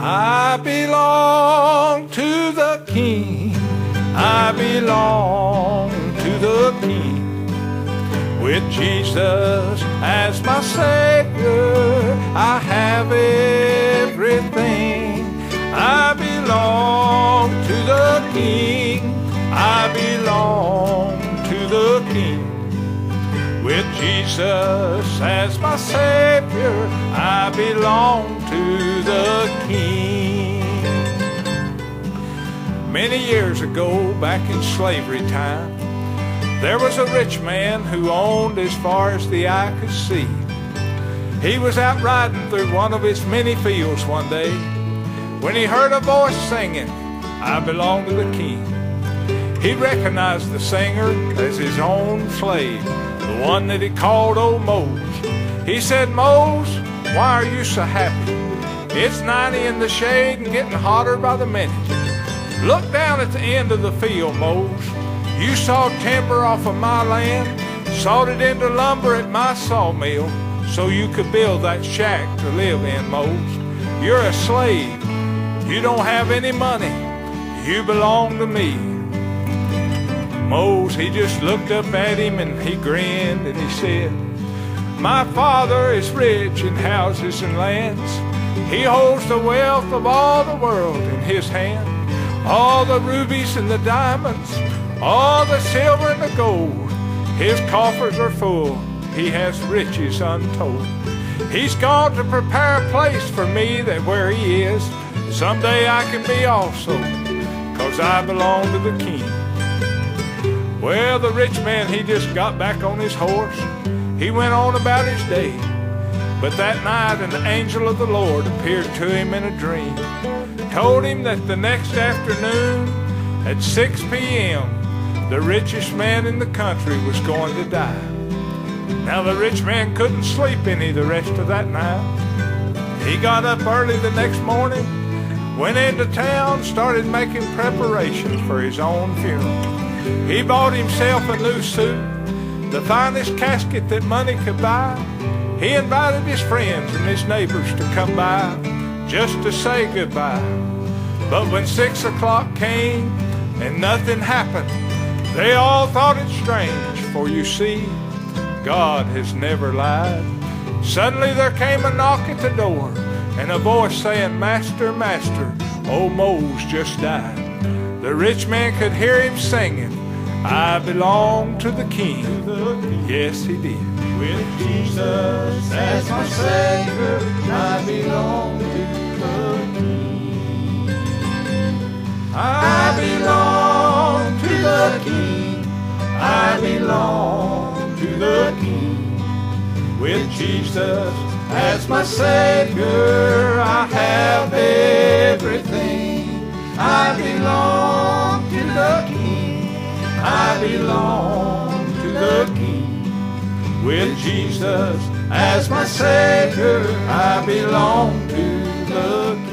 I belong to the King. I belong to the King. With Jesus as my Savior, I have everything. I belong to the King. I belong to the King. With Jesus as my Savior, I belong to the King. Many years ago, back in slavery time, there was a rich man who owned as far as the eye could see. He was out riding through one of his many fields one day when he heard a voice singing, I belong to the King. He recognized the singer as his own slave, the one that he called Old Mose. He said, Mose, why are you so happy? It's 90 in the shade and getting hotter by the minute. Look down at the end of the field, Mose. You saw timber off of my land, sawed it into lumber at my sawmill, so you could build that shack to live in, Mose. You're a slave. You don't have any money. You belong to me. Mose, he just looked up at him and he grinned and he said, my father is rich in houses and lands. He holds the wealth of all the world in his hand. All the rubies and the diamonds, all the silver and the gold. His coffers are full. He has riches untold. He's gone to prepare a place for me that where he is, someday I can be also, 'cause I belong to the King. Well, the rich man, he just got back on his horse. He went on about his day. But that night an angel of the Lord appeared to him in a dream, told him that the next afternoon at 6 p.m., the richest man in the country was going to die. Now the rich man couldn't sleep any the rest of that night. He got up early the next morning, went into town, started making preparations for his own funeral. He bought himself a new suit, the finest casket that money could buy. He invited his friends and his neighbors to come by just to say goodbye. But when 6 o'clock came and nothing happened, they all thought it strange, for you see, God has never lied. Suddenly there came a knock at the door and a voice saying, Master, Master, old Mose just died. The rich man could hear him singing, I belong to the King. Yes, he did. With Jesus as my Savior, I belong to the King. I belong to the King. I belong to the King. With Jesus as my Savior, I have everything. I belong to the King. I belong to the King. With Jesus as my Savior, I belong to the King.